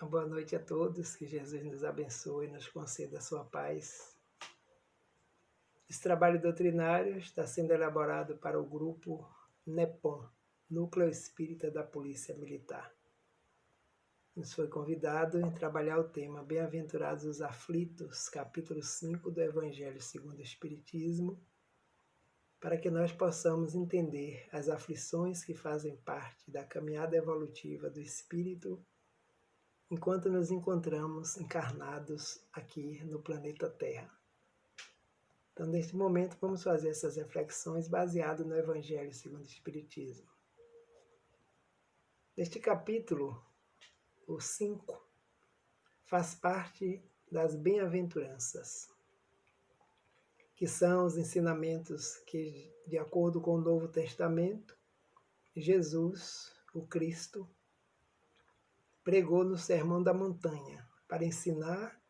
Uma boa noite a todos, que Jesus nos abençoe e nos conceda a sua paz. Esse trabalho doutrinário está sendo elaborado para o grupo NEPOM, Núcleo Espírita da Polícia Militar. Nos foi convidado em trabalhar o tema Bem-aventurados os aflitos, capítulo 5 do Evangelho segundo o Espiritismo, para que nós possamos entender as aflições que fazem parte da caminhada evolutiva do Espírito enquanto nos encontramos encarnados aqui no planeta Terra. Então, neste momento, vamos fazer essas reflexões baseadas no Evangelho segundo o Espiritismo. Neste capítulo, o 5, faz parte das bem-aventuranças, que são os ensinamentos que, de acordo com o Novo Testamento, Jesus, o Cristo, pregou no Sermão da Montanha para ensinar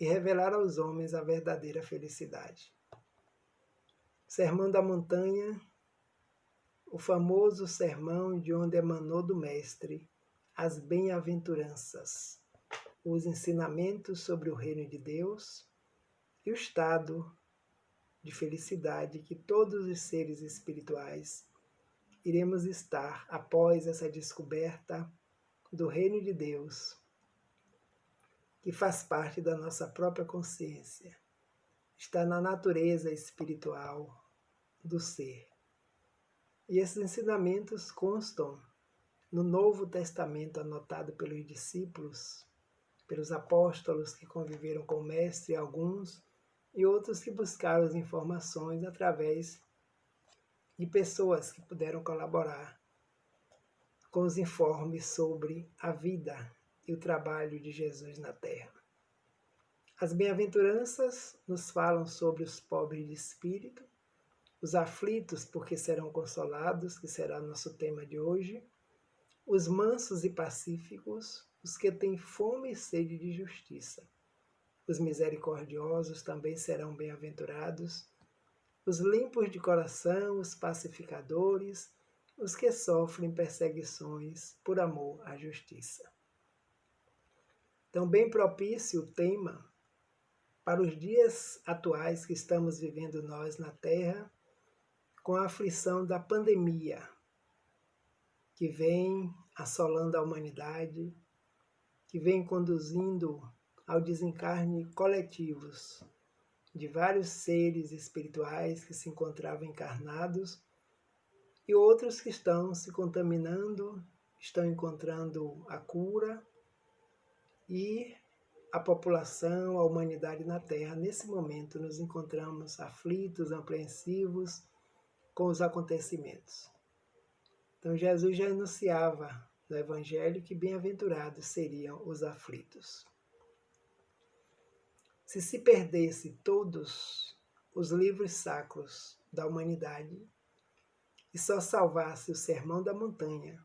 e revelar aos homens a verdadeira felicidade. Sermão da Montanha, o famoso sermão de onde emanou do Mestre as bem-aventuranças, os ensinamentos sobre o reino de Deus e o estado de felicidade que todos os seres espirituais iremos estar após essa descoberta do reino de Deus, que faz parte da nossa própria consciência, está na natureza espiritual do ser. E esses ensinamentos constam no Novo Testamento anotado pelos discípulos, pelos apóstolos que conviveram com o Mestre, alguns, e outros que buscaram as informações através de pessoas que puderam colaborar com os informes sobre a vida e o trabalho de Jesus na Terra. As bem-aventuranças nos falam sobre os pobres de espírito, os aflitos porque serão consolados, que será nosso tema de hoje, os mansos e pacíficos, os que têm fome e sede de justiça. Os misericordiosos também serão bem-aventurados, os limpos de coração, os pacificadores, os que sofrem perseguições por amor à justiça. Então, bem propício o tema para os dias atuais que estamos vivendo nós na Terra, com a aflição da pandemia, que vem assolando a humanidade, que vem conduzindo ao desencarne coletivos de vários seres espirituais que se encontravam encarnados e outros que estão se contaminando, estão encontrando a cura, e a população, a humanidade na Terra, nesse momento nos encontramos aflitos, apreensivos com os acontecimentos. Então Jesus já anunciava no Evangelho que bem-aventurados seriam os aflitos. Se perdesse todos os livros sacros da humanidade e só salvasse o Sermão da Montanha,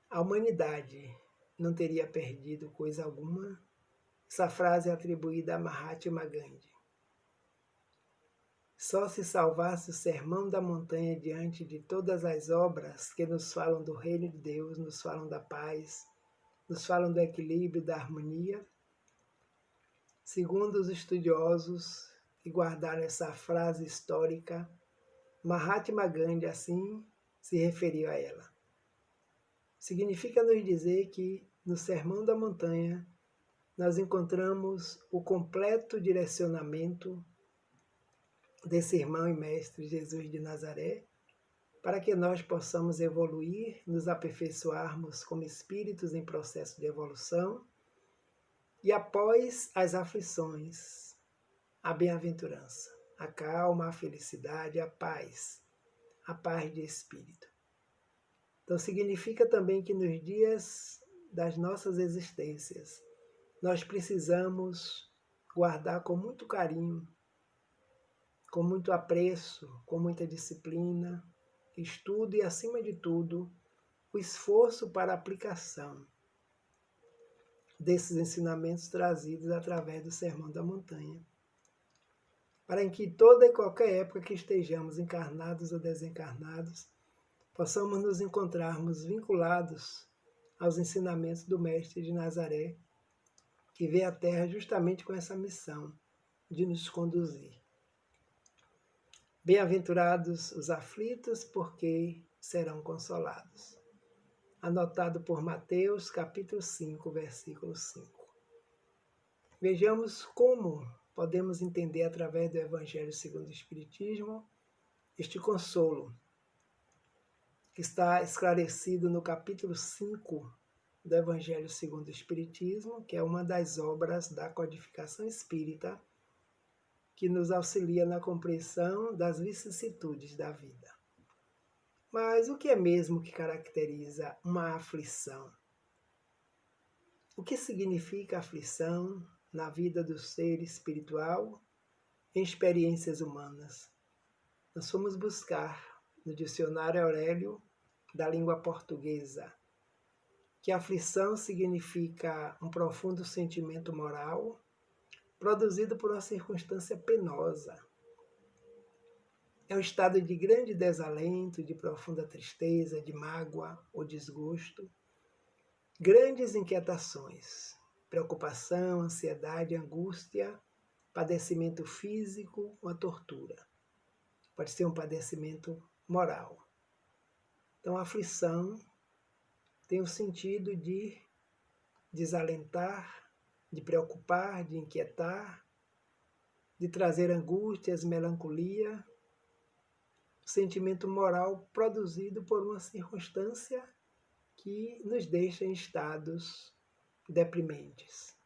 a humanidade não teria perdido coisa alguma. Essa frase é atribuída a Mahatma Gandhi. Só se salvasse o Sermão da Montanha diante de todas as obras que nos falam do reino de Deus, nos falam da paz, nos falam do equilíbrio, da harmonia. Segundo os estudiosos que guardaram essa frase histórica, Mahatma Gandhi assim se referiu a ela. Significa nos dizer que no Sermão da Montanha nós encontramos o completo direcionamento desse irmão e mestre Jesus de Nazaré, para que nós possamos evoluir, nos aperfeiçoarmos como espíritos em processo de evolução, e após as aflições, a bem-aventurança, a calma, a felicidade, a paz de espírito. Então significa também que nos dias das nossas existências, nós precisamos guardar com muito carinho, com muito apreço, com muita disciplina, estudo e, acima de tudo, o esforço para a aplicação desses ensinamentos trazidos através do Sermão da Montanha, para que toda e qualquer época que estejamos encarnados ou desencarnados, possamos nos encontrarmos vinculados aos ensinamentos do Mestre de Nazaré, que veio à Terra justamente com essa missão de nos conduzir. Bem-aventurados os aflitos, porque serão consolados. Anotado por Mateus, capítulo 5, versículo 5. Vejamos como podemos entender através do Evangelho segundo o Espiritismo este consolo, que está esclarecido no capítulo 5 do Evangelho segundo o Espiritismo, que é uma das obras da codificação espírita, que nos auxilia na compreensão das vicissitudes da vida. Mas o que é mesmo que caracteriza uma aflição? O que significa aflição na vida do ser espiritual em experiências humanas? Nós fomos buscar no Dicionário Aurélio da língua portuguesa que aflição significa um profundo sentimento moral produzido por uma circunstância penosa. É um estado de grande desalento, de profunda tristeza, de mágoa ou desgosto, grandes inquietações, preocupação, ansiedade, angústia, padecimento físico, uma tortura. Pode ser um padecimento moral. Então, a aflição tem o sentido de desalentar, de preocupar, de inquietar, de trazer angústias, melancolia, sentimento moral produzido por uma circunstância que nos deixa em estados deprimentes.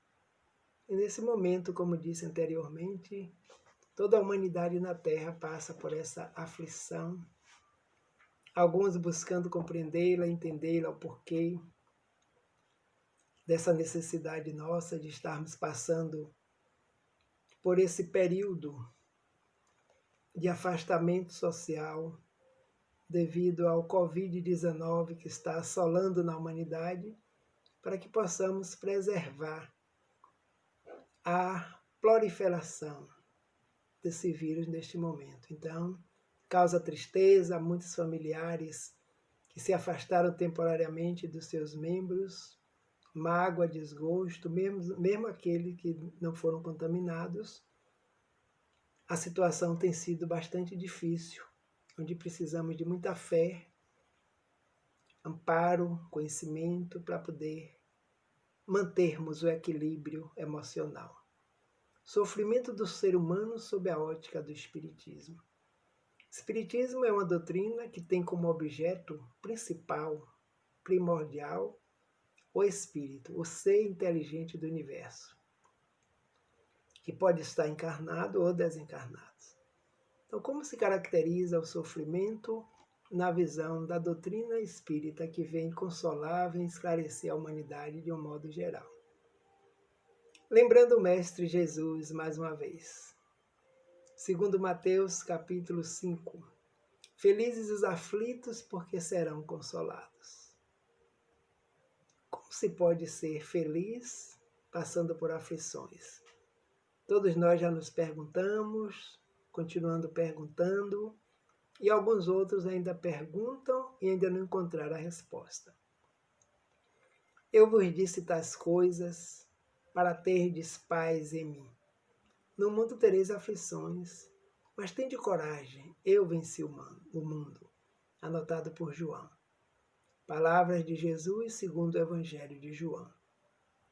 E nesse momento, como disse anteriormente, toda a humanidade na Terra passa por essa aflição, alguns buscando compreendê-la, entendê-la, o porquê dessa necessidade nossa de estarmos passando por esse período de afastamento social devido ao Covid-19 que está assolando na humanidade, para que possamos preservar a proliferação desse vírus neste momento. Então, causa tristeza a muitos familiares que se afastaram temporariamente dos seus membros, mágoa, desgosto, mesmo aqueles que não foram contaminados. A situação tem sido bastante difícil, onde precisamos de muita fé, amparo, conhecimento para poder mantermos o equilíbrio emocional. Sofrimento do ser humano sob a ótica do Espiritismo. O Espiritismo é uma doutrina que tem como objeto principal, primordial, o espírito, o ser inteligente do universo, que pode estar encarnado ou desencarnado. Então, como se caracteriza o sofrimento na visão da doutrina espírita que vem consolar, vem esclarecer a humanidade de um modo geral? Lembrando o Mestre Jesus mais uma vez. Segundo Mateus capítulo 5, felizes os aflitos porque serão consolados. Como se pode ser feliz passando por aflições? Todos nós já nos perguntamos, continuando perguntando, e alguns outros ainda perguntam e ainda não encontraram a resposta. Eu vos disse tais coisas para terdes paz em mim. No mundo tereis aflições, mas tende coragem, eu venci o mundo. Anotado por João. Palavras de Jesus segundo o Evangelho de João.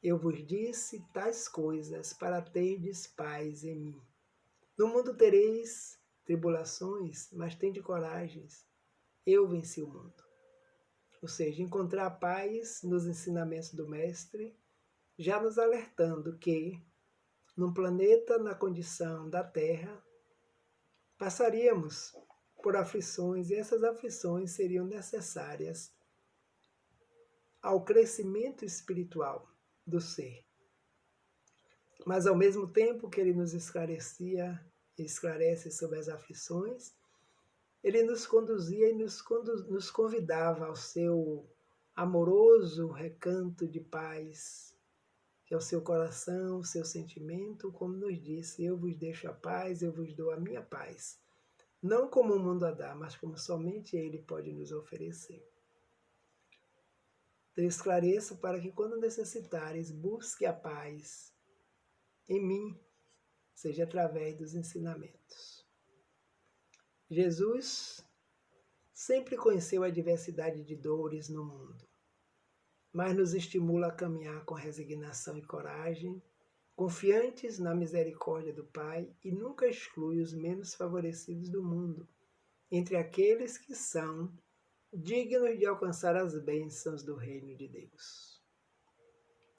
Eu vos disse tais coisas para terdes paz em mim. No mundo tereis tribulações, mas tende coragem, eu venci o mundo. Ou seja, encontrar paz nos ensinamentos do Mestre, já nos alertando que, num planeta na condição da Terra, passaríamos por aflições, e essas aflições seriam necessárias ao crescimento espiritual do ser. Mas ao mesmo tempo que ele nos esclarecia e esclarece sobre as aflições, ele nos conduzia e nos convidava ao seu amoroso recanto de paz, que é o seu coração, o seu sentimento, como nos disse, eu vos deixo a paz, eu vos dou a minha paz. Não como o mundo a dá, mas como somente ele pode nos oferecer. Então eu esclareço para que quando necessitares, busque a paz em mim, seja através dos ensinamentos. Jesus sempre conheceu a diversidade de dores no mundo, mas nos estimula a caminhar com resignação e coragem, confiantes na misericórdia do Pai, e nunca exclui os menos favorecidos do mundo, entre aqueles que são dignos de alcançar as bênçãos do reino de Deus.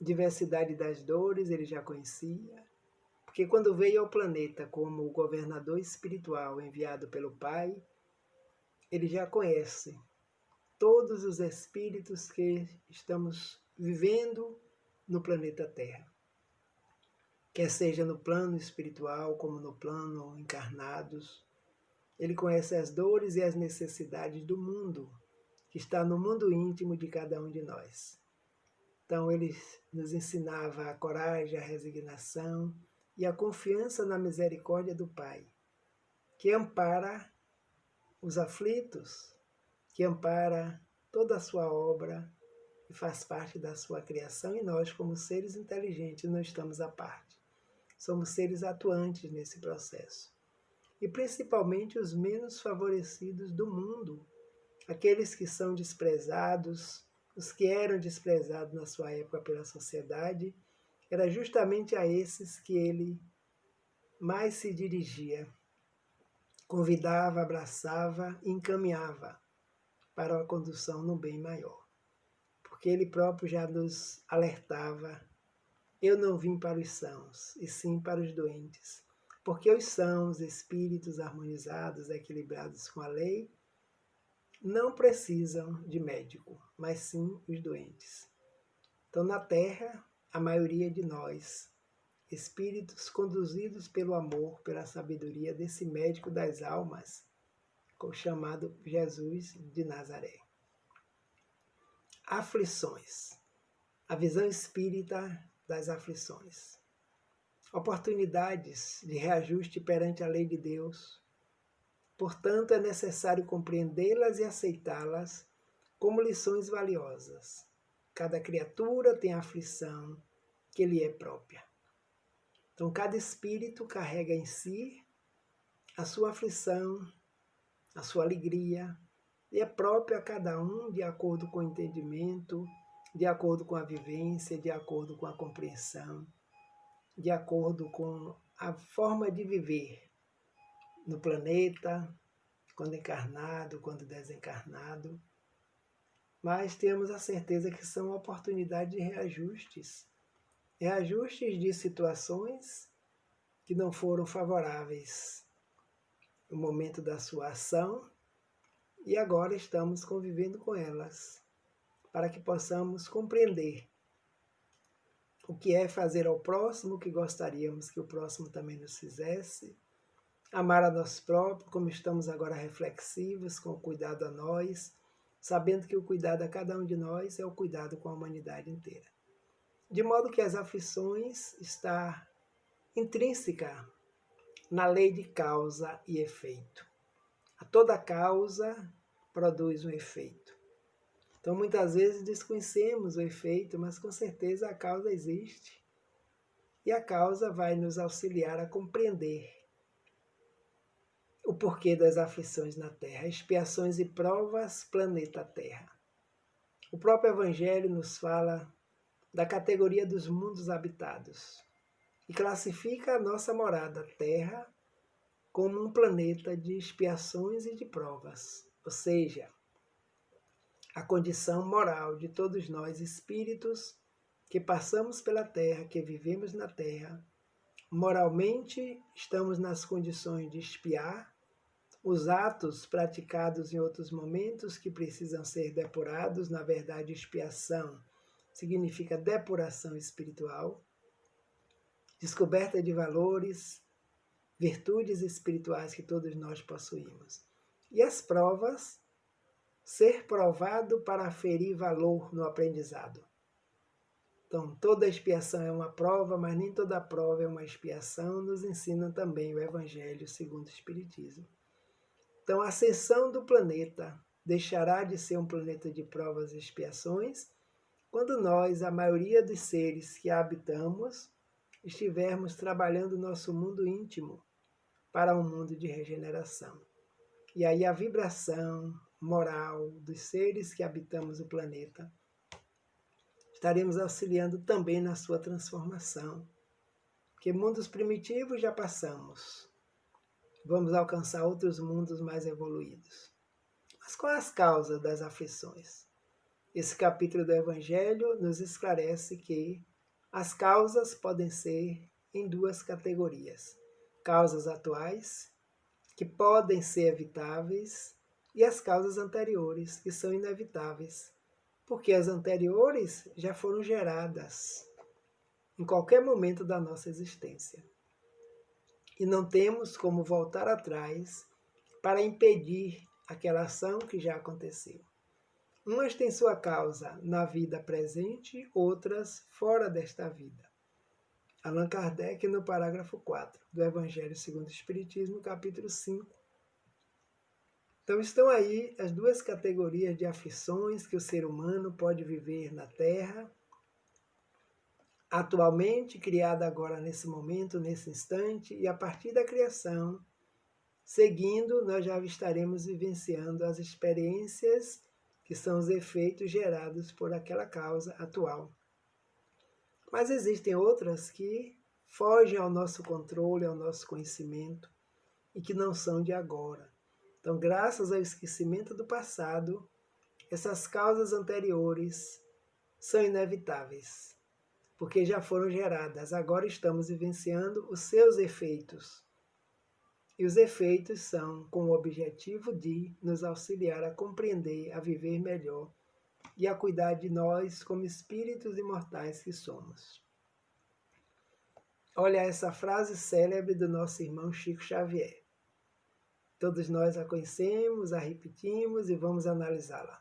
Diversidade das dores ele já conhecia, porque quando veio ao planeta como o governador espiritual enviado pelo Pai, ele já conhece todos os espíritos que estamos vivendo no planeta Terra. Quer seja no plano espiritual como no plano encarnados, ele conhece as dores e as necessidades do mundo, que está no mundo íntimo de cada um de nós. Então ele nos ensinava a coragem, a resignação e a confiança na misericórdia do Pai, que ampara os aflitos, que ampara toda a sua obra e faz parte da sua criação, e nós, como seres inteligentes, não estamos à parte. Somos seres atuantes nesse processo. E principalmente os menos favorecidos do mundo, aqueles que são desprezados, os que eram desprezados na sua época pela sociedade, era justamente a esses que ele mais se dirigia, convidava, abraçava e encaminhava para a condução no bem maior. Porque ele próprio já nos alertava: eu não vim para os sãos, e sim para os doentes, porque os sãos, espíritos harmonizados, equilibrados com a lei, não precisam de médico, mas sim os doentes. Então, na Terra, a maioria de nós, espíritos conduzidos pelo amor, pela sabedoria desse médico das almas, chamado Jesus de Nazaré. Aflições. A visão espírita das aflições. Oportunidades de reajuste perante a lei de Deus. Portanto, é necessário compreendê-las e aceitá-las como lições valiosas. Cada criatura tem a aflição que lhe é própria. Então, cada espírito carrega em si a sua aflição, a sua alegria, e é própria a cada um de acordo com o entendimento, de acordo com a vivência, de acordo com a compreensão, de acordo com a forma de viver no planeta, quando encarnado, quando desencarnado. Mas temos a certeza que são oportunidades de reajustes. Reajustes de situações que não foram favoráveis no momento da sua ação, e agora estamos convivendo com elas, para que possamos compreender o que é fazer ao próximo o que gostaríamos que o próximo também nos fizesse, amar a nós próprios, como estamos agora reflexivos, com o cuidado a nós, sabendo que o cuidado a cada um de nós é o cuidado com a humanidade inteira. De modo que as aflições estão intrínsecas na lei de causa e efeito. A toda causa produz um efeito. Então, muitas vezes desconhecemos o efeito, mas com certeza a causa existe. E a causa vai nos auxiliar a compreender o porquê das aflições na Terra, expiações e provas, planeta Terra. O próprio Evangelho nos fala da categoria dos mundos habitados e classifica a nossa morada, Terra, como um planeta de expiações e de provas, ou seja, a condição moral de todos nós espíritos que passamos pela Terra, que vivemos na Terra. Moralmente, estamos nas condições de expiar os atos praticados em outros momentos que precisam ser depurados. Na verdade, expiação significa depuração espiritual, descoberta de valores, virtudes espirituais que todos nós possuímos. E as provas, ser provado para aferir valor no aprendizado. Então, toda expiação é uma prova, mas nem toda prova é uma expiação, nos ensina também o Evangelho segundo o Espiritismo. Então, a ascensão do planeta deixará de ser um planeta de provas e expiações quando nós, a maioria dos seres que a habitamos, estivermos trabalhando nosso mundo íntimo para um mundo de regeneração. E aí a vibração moral dos seres que habitamos o planeta, estaremos auxiliando também na sua transformação. Porque mundos primitivos já passamos. Vamos alcançar outros mundos mais evoluídos. Mas quais as causas das aflições? Esse capítulo do Evangelho nos esclarece que as causas podem ser em duas categorias. Causas atuais, que podem ser evitáveis, e as causas anteriores, que são inevitáveis, porque as anteriores já foram geradas em qualquer momento da nossa existência. E não temos como voltar atrás para impedir aquela ação que já aconteceu. Umas têm sua causa na vida presente, outras fora desta vida. Allan Kardec, no parágrafo 4 do Evangelho segundo o Espiritismo, capítulo 5. Então estão aí as duas categorias de aflições que o ser humano pode viver na Terra, atualmente, criada agora nesse momento, nesse instante, e a partir da criação, seguindo, nós já estaremos vivenciando as experiências que são os efeitos gerados por aquela causa atual. Mas existem outras que fogem ao nosso controle, ao nosso conhecimento, e que não são de agora. Então, graças ao esquecimento do passado, essas causas anteriores são inevitáveis, porque já foram geradas. Agora estamos vivenciando os seus efeitos. E os efeitos são com o objetivo de nos auxiliar a compreender, a viver melhor e a cuidar de nós como espíritos imortais que somos. Olha essa frase célebre do nosso irmão Chico Xavier. Todos nós a conhecemos, a repetimos e vamos analisá-la.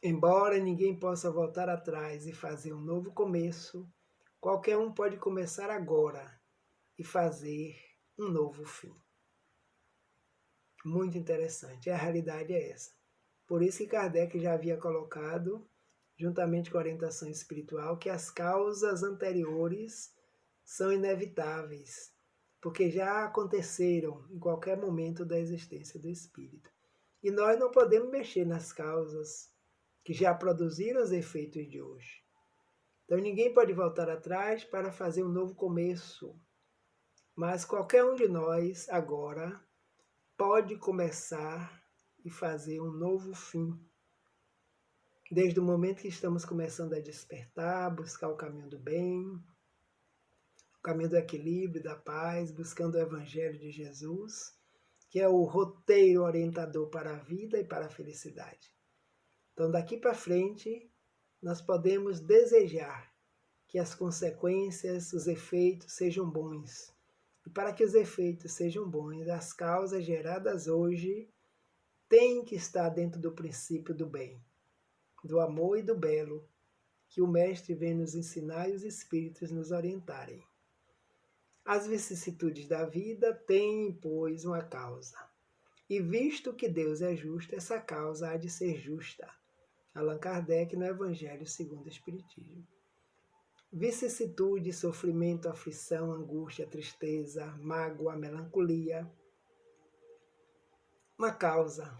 Embora ninguém possa voltar atrás e fazer um novo começo, qualquer um pode começar agora e fazer um novo fim. Muito interessante, a realidade é essa. Por isso que Kardec já havia colocado, juntamente com a orientação espiritual, que as causas anteriores são inevitáveis, porque já aconteceram em qualquer momento da existência do espírito. E nós não podemos mexer nas causas que já produziram os efeitos de hoje. Então ninguém pode voltar atrás para fazer um novo começo, mas qualquer um de nós agora pode começar e fazer um novo fim. Desde o momento que estamos começando a despertar, buscar o caminho do bem, o caminho do equilíbrio, da paz, buscando o Evangelho de Jesus, que é o roteiro orientador para a vida e para a felicidade. Então, daqui para frente, nós podemos desejar que as consequências, os efeitos sejam bons. E para que os efeitos sejam bons, as causas geradas hoje têm que estar dentro do princípio do bem, do amor e do belo, que o Mestre vem nos ensinar e os Espíritos nos orientarem. As vicissitudes da vida têm, pois, uma causa. E visto que Deus é justo, essa causa há de ser justa. Allan Kardec, no Evangelho segundo o Espiritismo. Vicissitude, sofrimento, aflição, angústia, tristeza, mágoa, melancolia. Uma causa,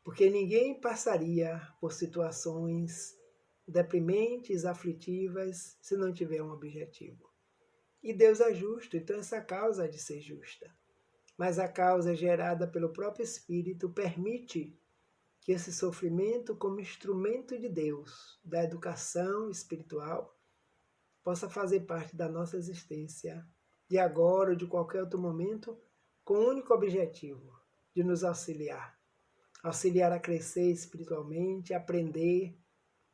porque ninguém passaria por situações deprimentes, aflitivas, se não tiver um objetivo. E Deus é justo, então essa causa há de ser justa. Mas a causa gerada pelo próprio Espírito permite que esse sofrimento, como instrumento de Deus, da educação espiritual, possa fazer parte da nossa existência, de agora ou de qualquer outro momento, com o único objetivo de nos auxiliar. Auxiliar a crescer espiritualmente, aprender,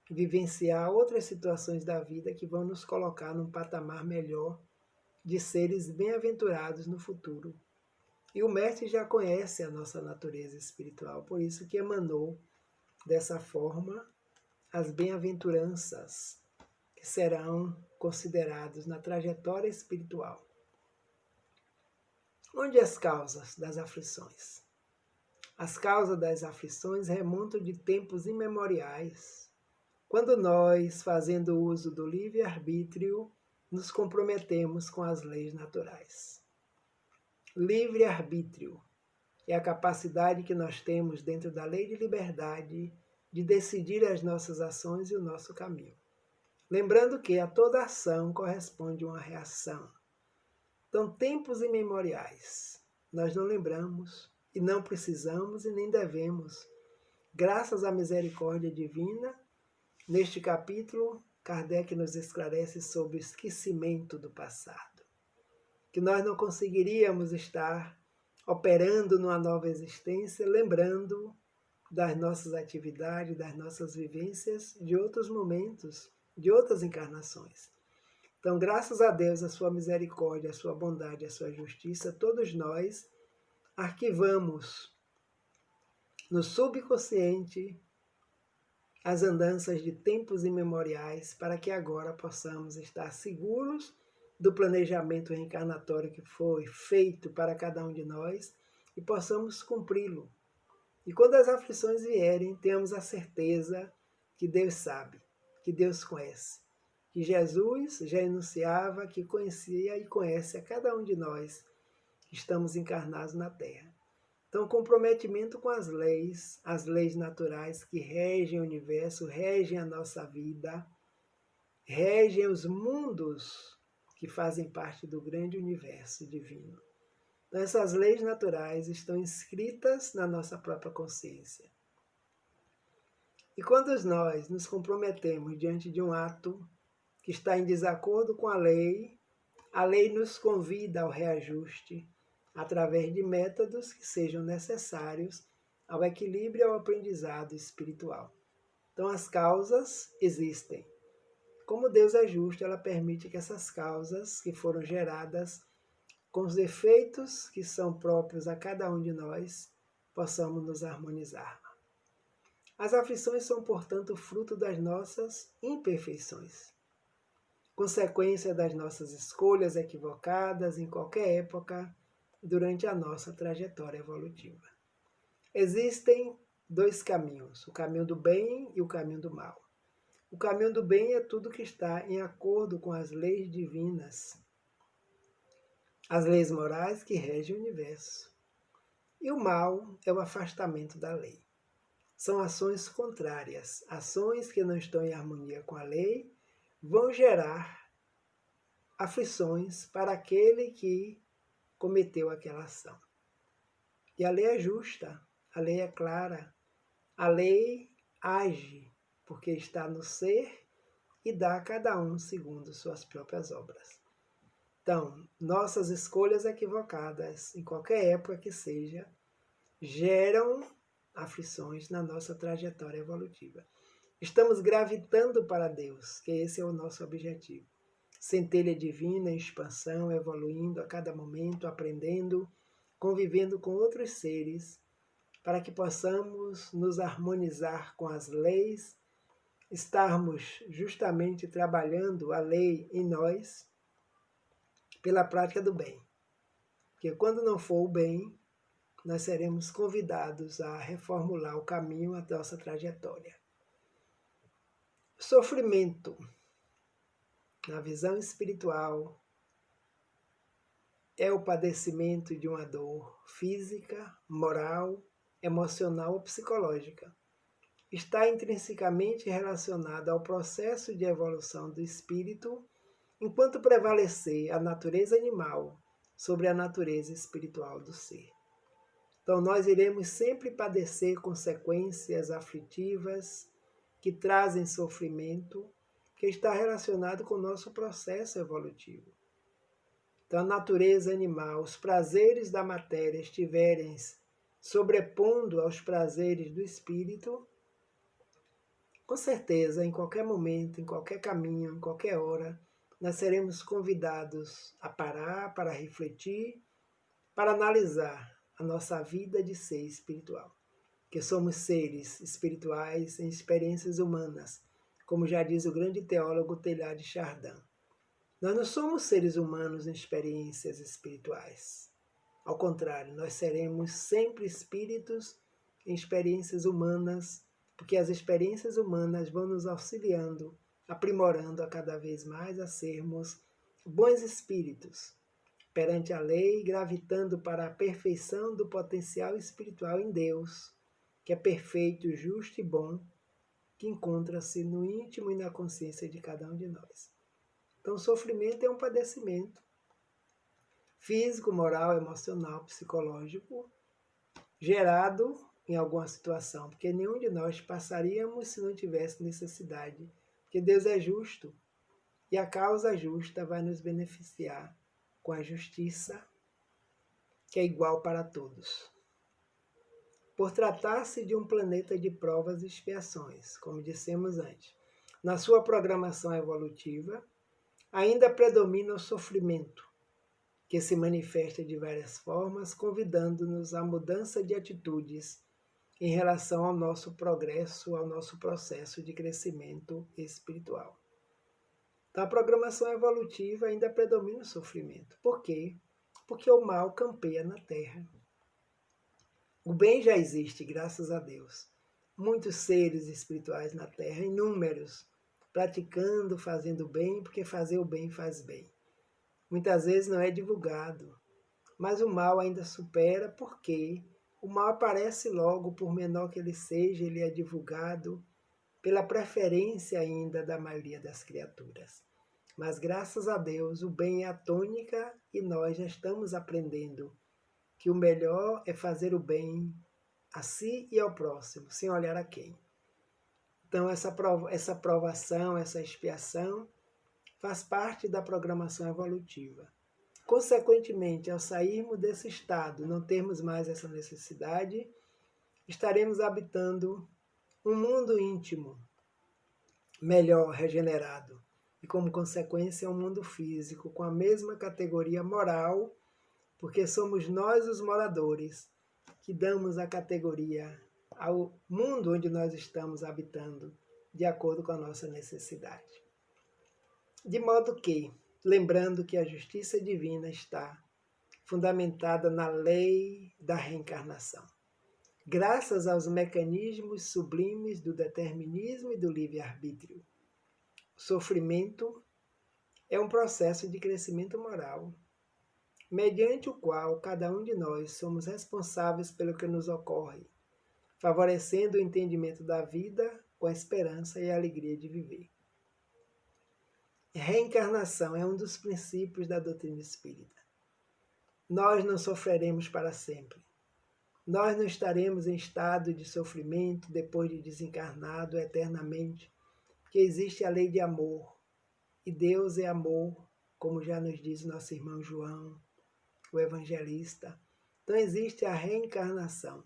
vivenciar outras situações da vida que vão nos colocar num patamar melhor de seres bem-aventurados no futuro. E o Mestre já conhece a nossa natureza espiritual, por isso que emanou dessa forma as bem-aventuranças que serão considerados na trajetória espiritual. Onde as causas das aflições? As causas das aflições remontam de tempos imemoriais. quando nós, fazendo uso do livre-arbítrio, nos comprometemos com as leis naturais. Livre-arbítrio é a capacidade que nós temos dentro da lei de liberdade de decidir as nossas ações e o nosso caminho. Lembrando que a toda ação corresponde uma reação. Então, tempos imemoriais, nós não lembramos e não precisamos e nem devemos. Graças à misericórdia divina, neste capítulo, Kardec nos esclarece sobre o esquecimento do passado. Que nós não conseguiríamos estar operando numa nova existência, lembrando das nossas atividades, das nossas vivências, de outros momentos, de outras encarnações. Então, graças a Deus, a sua misericórdia, a sua bondade, a sua justiça, todos nós arquivamos no subconsciente as andanças de tempos imemoriais para que agora possamos estar seguros do planejamento reencarnatório que foi feito para cada um de nós e possamos cumpri-lo. E quando as aflições vierem, tenhamos a certeza que Deus sabe, que Deus conhece, que Jesus já enunciava que conhecia e conhece a cada um de nós que estamos encarnados na Terra. Então, comprometimento com as leis naturais que regem o universo, regem a nossa vida, regem os mundos que fazem parte do grande universo divino. Então, essas leis naturais estão inscritas na nossa própria consciência. E quando nós nos comprometemos diante de um ato que está em desacordo com a lei nos convida ao reajuste, através de métodos que sejam necessários ao equilíbrio e ao aprendizado espiritual. Então, as causas existem. Como Deus é justo, ela permite que essas causas que foram geradas com os defeitos que são próprios a cada um de nós, possamos nos harmonizar. As aflições são, portanto, fruto das nossas imperfeições, consequência das nossas escolhas equivocadas em qualquer época durante a nossa trajetória evolutiva. Existem dois caminhos, o caminho do bem e o caminho do mal. O caminho do bem é tudo que está em acordo com as leis divinas, as leis morais que regem o universo. E o mal é o afastamento da lei. São ações contrárias, ações que não estão em harmonia com a lei, vão gerar aflições para aquele que cometeu aquela ação. E a lei é justa, a lei é clara, a lei age, porque está no ser e dá a cada um segundo suas próprias obras. Então, nossas escolhas equivocadas, em qualquer época que seja, geram aflições na nossa trajetória evolutiva. Estamos gravitando para Deus, que esse é o nosso objetivo. Centelha divina em expansão, evoluindo a cada momento, aprendendo, convivendo com outros seres, para que possamos nos harmonizar com as leis, estarmos justamente trabalhando a lei em nós pela prática do bem. Porque quando não for o bem, nós seremos convidados a reformular o caminho da nossa trajetória. Sofrimento, na visão espiritual, é o padecimento de uma dor física, moral, emocional ou psicológica. Está intrinsecamente relacionado ao processo de evolução do espírito, enquanto prevalecer a natureza animal sobre a natureza espiritual do ser. Então, nós iremos sempre padecer consequências aflitivas que trazem sofrimento, que está relacionado com o nosso processo evolutivo. Então, a natureza animal, os prazeres da matéria estiverem sobrepondo aos prazeres do espírito, com certeza, em qualquer momento, em qualquer caminho, em qualquer hora, nós seremos convidados a parar para refletir, para analisar a nossa vida de ser espiritual. Que somos seres espirituais em experiências humanas, como já diz o grande teólogo Teilhard de Chardin. Nós não somos seres humanos em experiências espirituais. Ao contrário, nós seremos sempre espíritos em experiências humanas, porque as experiências humanas vão nos auxiliando, aprimorando a cada vez mais a sermos bons espíritos perante a lei, gravitando para a perfeição do potencial espiritual em Deus, que é perfeito, justo e bom, que encontra-se no íntimo e na consciência de cada um de nós. Então, o sofrimento é um padecimento físico, moral, emocional, psicológico, gerado em alguma situação, porque nenhum de nós passaríamos se não tivesse necessidade, porque Deus é justo e a causa justa vai nos beneficiar com a justiça que é igual para todos. Por tratar-se de um planeta de provas e expiações, como dissemos antes, na sua programação evolutiva, ainda predomina o sofrimento, que se manifesta de várias formas, convidando-nos à mudança de atitudes em relação ao nosso progresso, ao nosso processo de crescimento espiritual. Então, a programação evolutiva ainda predomina o sofrimento. Por quê? Porque o mal campeia na Terra. O bem já existe, graças a Deus. Muitos seres espirituais na Terra, inúmeros, praticando, fazendo bem, porque fazer o bem faz bem. Muitas vezes não é divulgado, mas o mal ainda supera, porque o mal aparece logo, por menor que ele seja, ele é divulgado pela preferência ainda da maioria das criaturas. Mas graças a Deus, o bem é a tônica e nós já estamos aprendendo que o melhor é fazer o bem a si e ao próximo, sem olhar a quem. Então, essa provação, essa expiação, faz parte da programação evolutiva. Consequentemente, ao sairmos desse estado, não termos mais essa necessidade, estaremos habitando um mundo íntimo, melhor, regenerado, e como consequência um mundo físico com a mesma categoria moral, porque somos nós os moradores que damos a categoria ao mundo onde nós estamos habitando, de acordo com a nossa necessidade. De modo que, lembrando que a justiça divina está fundamentada na lei da reencarnação, graças aos mecanismos sublimes do determinismo e do livre-arbítrio. O sofrimento é um processo de crescimento moral, mediante o qual cada um de nós somos responsáveis pelo que nos ocorre, favorecendo o entendimento da vida com a esperança e a alegria de viver. Reencarnação é um dos princípios da doutrina espírita. Nós não sofreremos para sempre. Nós não estaremos em estado de sofrimento depois de desencarnado eternamente, porque existe a lei de amor. E Deus é amor, como já nos diz nosso irmão João, o evangelista. Então existe a reencarnação,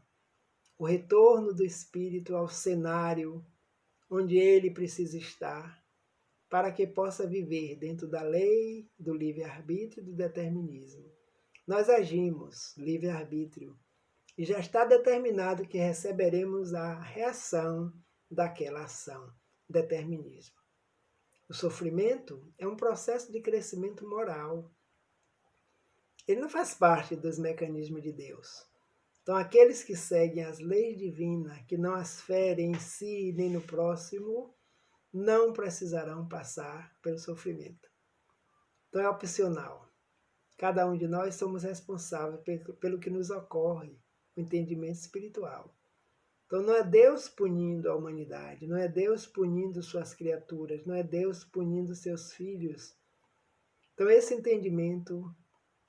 o retorno do espírito ao cenário onde ele precisa estar, para que possa viver dentro da lei, do livre-arbítrio e do determinismo. Nós agimos, livre-arbítrio, e já está determinado que receberemos a reação daquela ação, determinismo. O sofrimento é um processo de crescimento moral. Ele não faz parte dos mecanismos de Deus. Então, aqueles que seguem as leis divinas, que não as ferem em si nem no próximo, não precisarão passar pelo sofrimento. Então é opcional. Cada um de nós somos responsáveis pelo que nos ocorre, o entendimento espiritual. Então não é Deus punindo a humanidade, não é Deus punindo suas criaturas, não é Deus punindo seus filhos. Então esse entendimento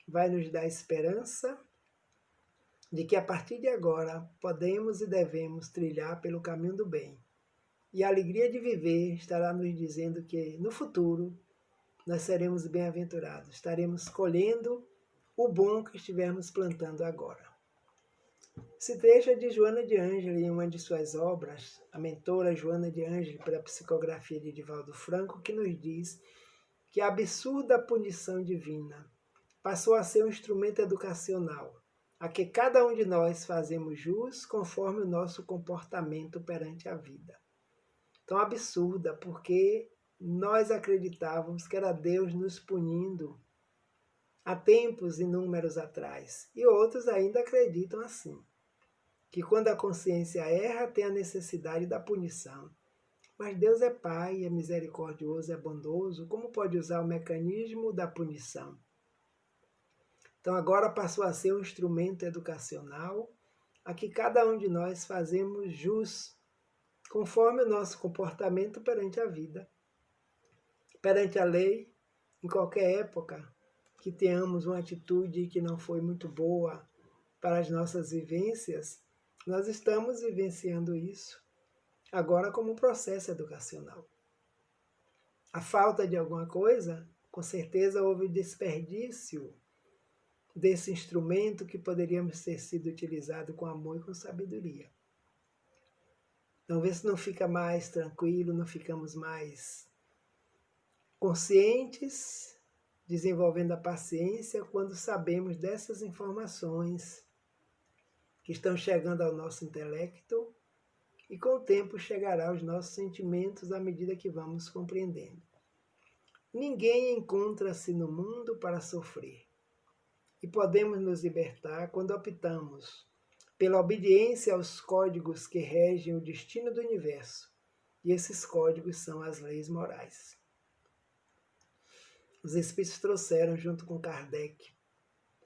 vai nos dar esperança de que a partir de agora podemos e devemos trilhar pelo caminho do bem. E a alegria de viver estará nos dizendo que, no futuro, nós seremos bem-aventurados, estaremos colhendo o bom que estivermos plantando agora. Esse trecho é de Joana de Ângeli, em uma de suas obras, a mentora Joana de Ângeli, pela psicografia de Divaldo Franco, que nos diz que a absurda punição divina passou a ser um instrumento educacional, a que cada um de nós fazemos jus conforme o nosso comportamento perante a vida. Tão absurda, porque nós acreditávamos que era Deus nos punindo há tempos inúmeros atrás, e outros ainda acreditam assim, que quando a consciência erra, tem a necessidade da punição. Mas Deus é Pai, é misericordioso, é bondoso, como pode usar o mecanismo da punição? Então agora passou a ser um instrumento educacional a que cada um de nós fazemos jus, conforme o nosso comportamento perante a vida, perante a lei, em qualquer época que tenhamos uma atitude que não foi muito boa para as nossas vivências, nós estamos vivenciando isso agora como um processo educacional. A falta de alguma coisa, com certeza houve desperdício desse instrumento que poderíamos ter sido utilizado com amor e com sabedoria. Então, vê se não fica mais tranquilo, não ficamos mais conscientes, desenvolvendo a paciência quando sabemos dessas informações que estão chegando ao nosso intelecto e com o tempo chegará aos nossos sentimentos à medida que vamos compreendendo. Ninguém encontra-se no mundo para sofrer e podemos nos libertar quando optamos pela obediência aos códigos que regem o destino do universo, e esses códigos são as leis morais. Os Espíritos trouxeram, junto com Kardec,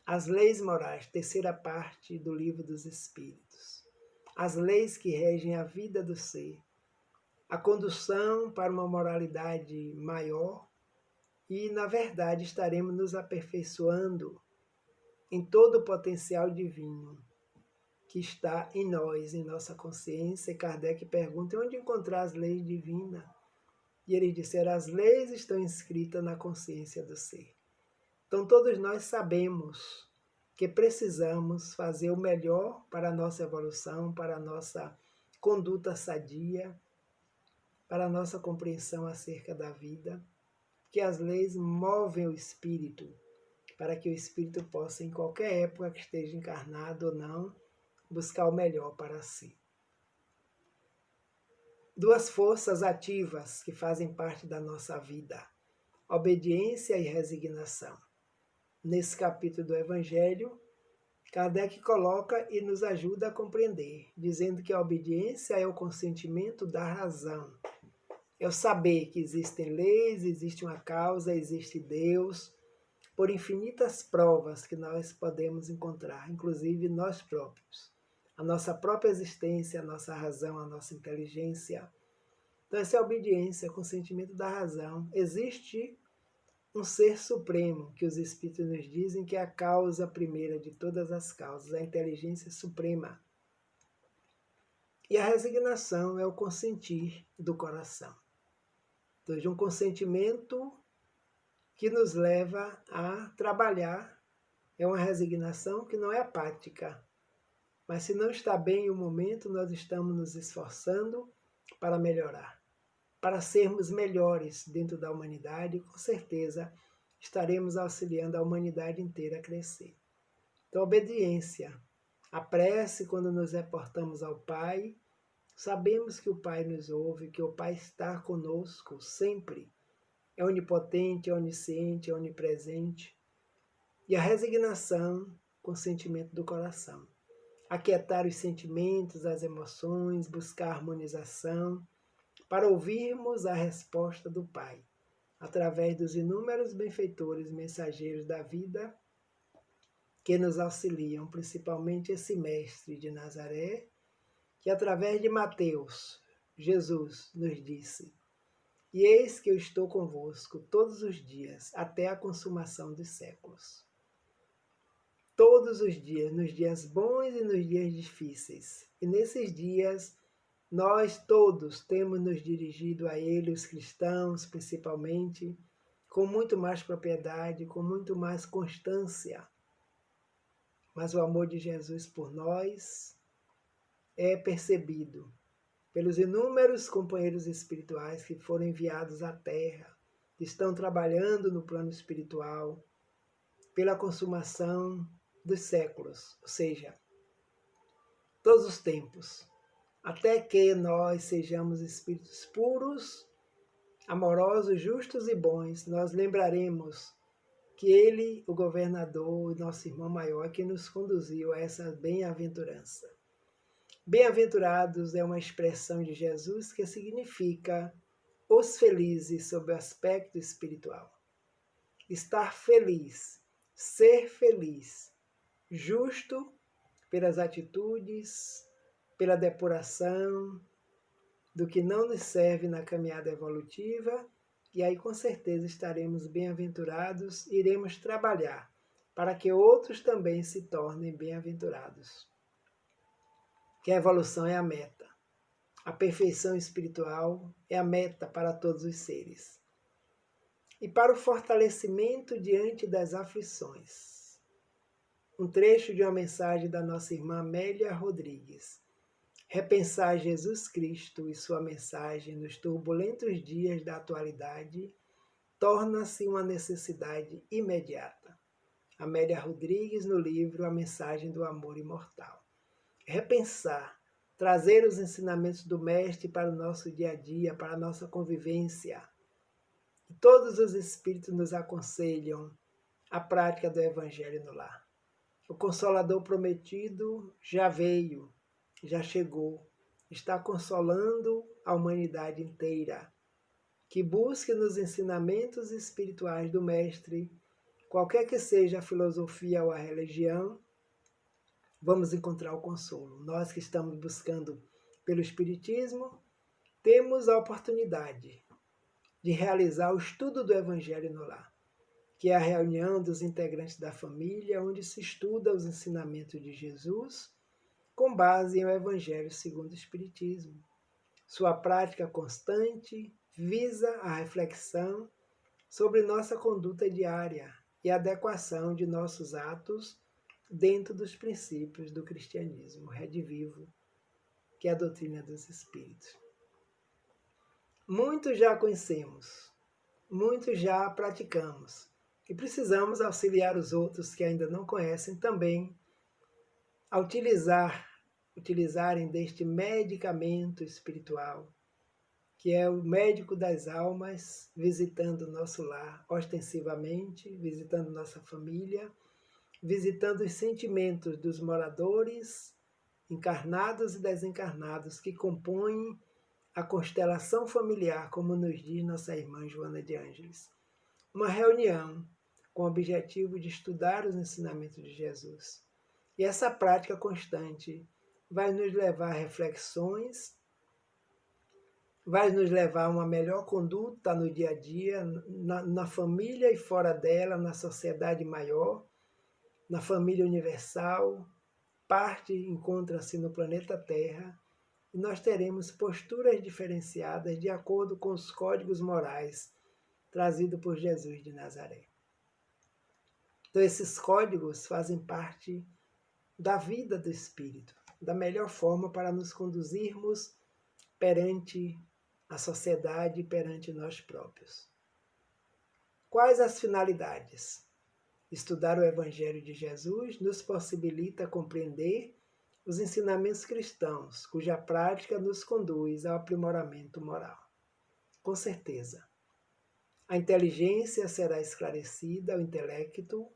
as leis morais, terceira parte do Livro dos Espíritos. As leis que regem a vida do ser, a condução para uma moralidade maior e, na verdade, estaremos nos aperfeiçoando em todo o potencial divino que está em nós, em nossa consciência. E Kardec pergunta onde encontrar as leis divinas. E ele disseram, as leis estão inscritas na consciência do ser. Então todos nós sabemos que precisamos fazer o melhor para a nossa evolução, para a nossa conduta sadia, para a nossa compreensão acerca da vida, que as leis movem o espírito, para que o espírito possa, em qualquer época que esteja encarnado ou não, buscar o melhor para si. Duas forças ativas que fazem parte da nossa vida, obediência e resignação. Nesse capítulo do Evangelho, Kardec coloca e nos ajuda a compreender, dizendo que a obediência é o consentimento da razão. É o saber que existem leis, existe uma causa, existe Deus, por infinitas provas que nós podemos encontrar, inclusive nós próprios. A nossa própria existência, a nossa razão, a nossa inteligência. Então essa é a obediência, o consentimento da razão. Existe um ser supremo, que os Espíritos nos dizem que é a causa primeira de todas as causas, a inteligência suprema. E a resignação é o consentir do coração. Então, de um consentimento que nos leva a trabalhar, é uma resignação que não é apática, mas se não está bem o momento, nós estamos nos esforçando para melhorar, para sermos melhores dentro da humanidade, com certeza estaremos auxiliando a humanidade inteira a crescer. Então, obediência, a prece quando nos reportamos ao Pai, sabemos que o Pai nos ouve, que o Pai está conosco sempre, é onipotente, é onisciente, é onipresente. E a resignação com o sentimento do coração. Aquietar os sentimentos, as emoções, buscar harmonização, para ouvirmos a resposta do Pai, através dos inúmeros benfeitores mensageiros da vida que nos auxiliam, principalmente esse Mestre de Nazaré, que através de Mateus, Jesus nos disse, e eis que eu estou convosco todos os dias, até a consumação dos séculos. Todos os dias, nos dias bons e nos dias difíceis. E nesses dias, nós todos temos nos dirigido a Ele, os cristãos principalmente, com muito mais propriedade, com muito mais constância. Mas o amor de Jesus por nós é percebido pelos inúmeros companheiros espirituais que foram enviados à Terra, que estão trabalhando no plano espiritual, pela consumação dos séculos, ou seja, todos os tempos, até que nós sejamos espíritos puros, amorosos, justos e bons, nós lembraremos que Ele, o governador, o nosso irmão maior, que nos conduziu a essa bem-aventurança. Bem-aventurados é uma expressão de Jesus que significa os felizes sob o aspecto espiritual. Estar feliz, ser feliz, justo pelas atitudes, pela depuração do que não nos serve na caminhada evolutiva, e aí com certeza estaremos bem-aventurados e iremos trabalhar para que outros também se tornem bem-aventurados. Que a evolução é a meta. A perfeição espiritual é a meta para todos os seres. E para o fortalecimento diante das aflições. Um trecho de uma mensagem da nossa irmã Amélia Rodrigues. Repensar Jesus Cristo e sua mensagem nos turbulentos dias da atualidade torna-se uma necessidade imediata. Amélia Rodrigues, no livro A Mensagem do Amor Imortal. Repensar, trazer os ensinamentos do Mestre para o nosso dia a dia, para a nossa convivência. E todos os Espíritos nos aconselham a prática do Evangelho no lar. O Consolador prometido já veio, já chegou, está consolando a humanidade inteira. Que busque nos ensinamentos espirituais do Mestre, qualquer que seja a filosofia ou a religião, vamos encontrar o consolo. Nós que estamos buscando pelo Espiritismo, temos a oportunidade de realizar o estudo do Evangelho no lar, que é a reunião dos integrantes da família, onde se estuda os ensinamentos de Jesus com base no Evangelho segundo o Espiritismo. Sua prática constante visa a reflexão sobre nossa conduta diária e a adequação de nossos atos dentro dos princípios do cristianismo redivivo, que é a doutrina dos Espíritos. Muitos já conhecemos, muitos já praticamos, e precisamos auxiliar os outros que ainda não conhecem também a utilizarem deste medicamento espiritual, que é o médico das almas, visitando o nosso lar ostensivamente, visitando nossa família, visitando os sentimentos dos moradores, encarnados e desencarnados, que compõem a constelação familiar, como nos diz nossa irmã Joana de Ângeles. Uma reunião com o objetivo de estudar os ensinamentos de Jesus. E essa prática constante vai nos levar a reflexões, vai nos levar a uma melhor conduta no dia a dia, na família e fora dela, na sociedade maior, na família universal. Parte encontra-se no planeta Terra e nós teremos posturas diferenciadas de acordo com os códigos morais trazidos por Jesus de Nazaré. Então, esses códigos fazem parte da vida do Espírito, da melhor forma para nos conduzirmos perante a sociedade e perante nós próprios. Quais as finalidades? Estudar o Evangelho de Jesus nos possibilita compreender os ensinamentos cristãos, cuja prática nos conduz ao aprimoramento moral. Com certeza. A inteligência será esclarecida, o intelecto,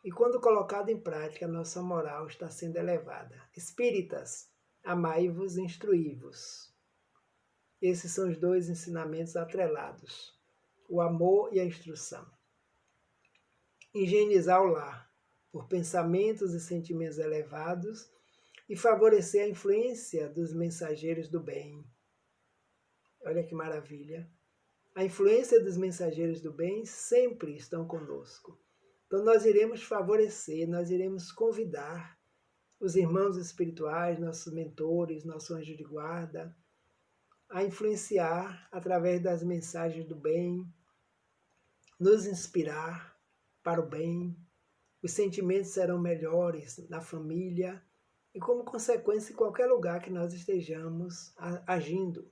e quando colocado em prática, a nossa moral está sendo elevada. Espíritas, amai-vos e instruí-vos. Esses são os dois ensinamentos atrelados, o amor e a instrução. Higienizar o lar, por pensamentos e sentimentos elevados, e favorecer a influência dos mensageiros do bem. Olha que maravilha! A influência dos mensageiros do bem sempre estão conosco. Então nós iremos favorecer, nós iremos convidar os irmãos espirituais, nossos mentores, nosso anjo de guarda, a influenciar através das mensagens do bem, nos inspirar para o bem. Os sentimentos serão melhores na família e, como consequência, em qualquer lugar que nós estejamos agindo.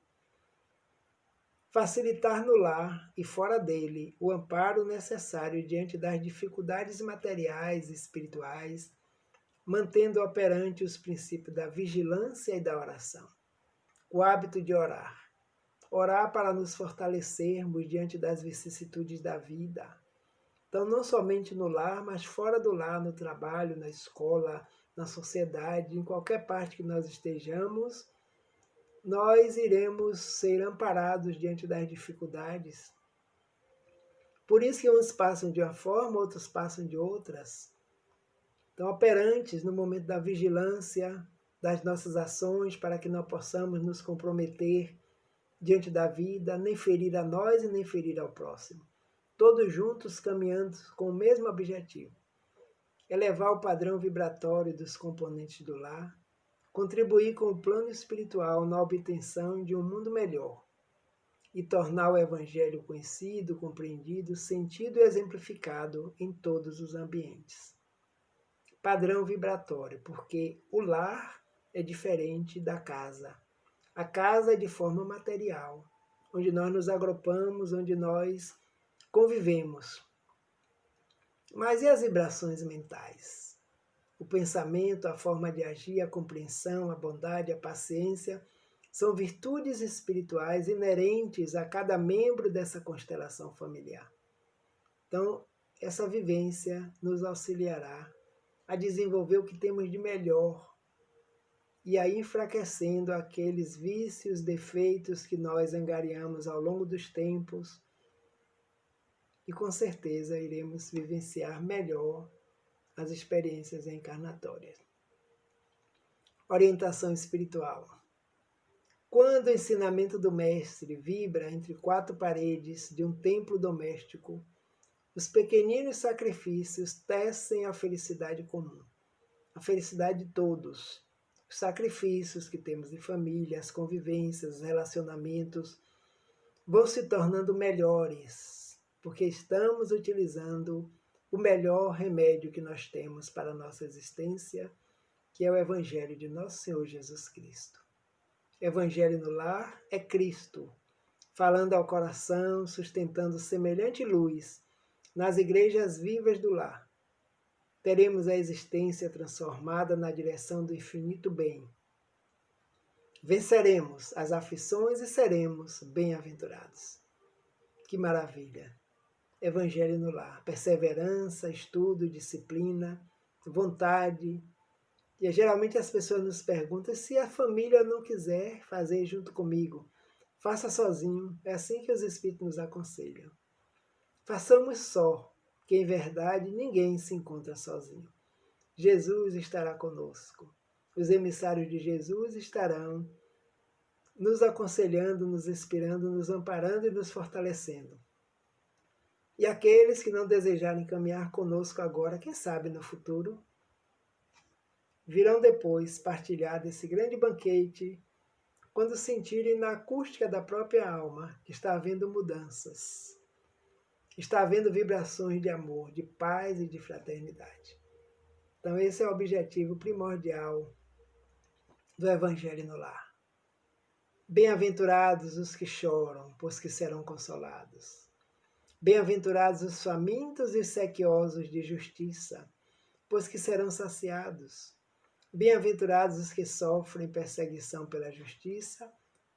Facilitar no lar e fora dele o amparo necessário diante das dificuldades materiais e espirituais, mantendo operante os princípios da vigilância e da oração. O hábito de orar. Orar para nos fortalecermos diante das vicissitudes da vida. Então, não somente no lar, mas fora do lar, no trabalho, na escola, na sociedade, em qualquer parte que nós estejamos, nós iremos ser amparados diante das dificuldades. Por isso que uns passam de uma forma, outros passam de outras. Então, operantes no momento da vigilância das nossas ações, para que não possamos nos comprometer diante da vida, nem ferir a nós e nem ferir ao próximo. Todos juntos caminhando com o mesmo objetivo: elevar o padrão vibratório dos componentes do lar, contribuir com o plano espiritual na obtenção de um mundo melhor e tornar o Evangelho conhecido, compreendido, sentido e exemplificado em todos os ambientes. Padrão vibratório, porque o lar é diferente da casa. A casa é de forma material, onde nós nos agrupamos, onde nós convivemos. Mas e as vibrações mentais? O pensamento, a forma de agir, a compreensão, a bondade, a paciência são virtudes espirituais inerentes a cada membro dessa constelação familiar. Então, essa vivência nos auxiliará a desenvolver o que temos de melhor e aí enfraquecendo aqueles vícios, defeitos que nós angariamos ao longo dos tempos, e com certeza iremos vivenciar melhor as experiências encarnatórias. Orientação espiritual. Quando o ensinamento do Mestre vibra entre quatro paredes de um templo doméstico, os pequeninos sacrifícios tecem a felicidade comum, a felicidade de todos. Os sacrifícios que temos de família, as convivências, os relacionamentos vão se tornando melhores, porque estamos utilizando o melhor remédio que nós temos para a nossa existência, que é o Evangelho de Nosso Senhor Jesus Cristo. Evangelho no lar é Cristo, falando ao coração, sustentando semelhante luz nas igrejas vivas do lar. Teremos a existência transformada na direção do infinito bem. Venceremos as aflições e seremos bem-aventurados. Que maravilha! Evangelho no lar, perseverança, estudo, disciplina, vontade. E geralmente as pessoas nos perguntam: se a família não quiser fazer junto comigo, faça sozinho. É assim que os Espíritos nos aconselham. Façamos só, que em verdade ninguém se encontra sozinho. Jesus estará conosco. Os emissários de Jesus estarão nos aconselhando, nos inspirando, nos amparando e nos fortalecendo. E aqueles que não desejarem caminhar conosco agora, quem sabe no futuro, virão depois partilhar desse grande banquete, quando sentirem na acústica da própria alma que está havendo mudanças, está havendo vibrações de amor, de paz e de fraternidade. Então esse é o objetivo primordial do Evangelho no lar. Bem-aventurados os que choram, pois que serão consolados. Bem-aventurados os famintos e sequiosos de justiça, pois que serão saciados. Bem-aventurados os que sofrem perseguição pela justiça,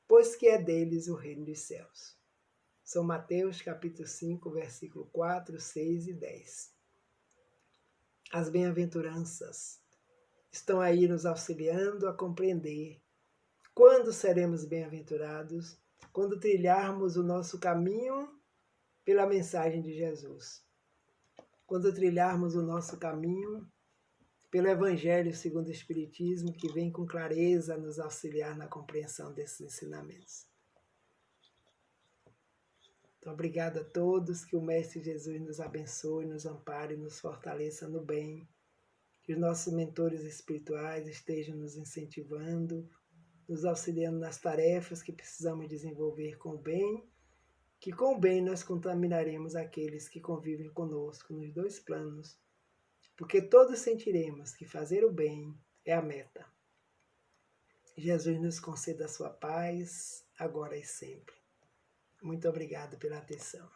pois que é deles o reino dos céus. São Mateus capítulo 5, versículo 4, 6 e 10. As bem-aventuranças estão aí nos auxiliando a compreender quando seremos bem-aventurados, quando trilharmos o nosso caminho pela mensagem de Jesus. Quando trilharmos o nosso caminho pelo Evangelho segundo o Espiritismo, que vem com clareza nos auxiliar na compreensão desses ensinamentos. Então, obrigado a todos, que o Mestre Jesus nos abençoe, nos ampare, nos fortaleça no bem, que os nossos mentores espirituais estejam nos incentivando, nos auxiliando nas tarefas que precisamos desenvolver com o bem, que com o bem nós contaminaremos aqueles que convivem conosco nos dois planos, porque todos sentiremos que fazer o bem é a meta. Jesus nos conceda a sua paz, agora e sempre. Muito obrigado pela atenção.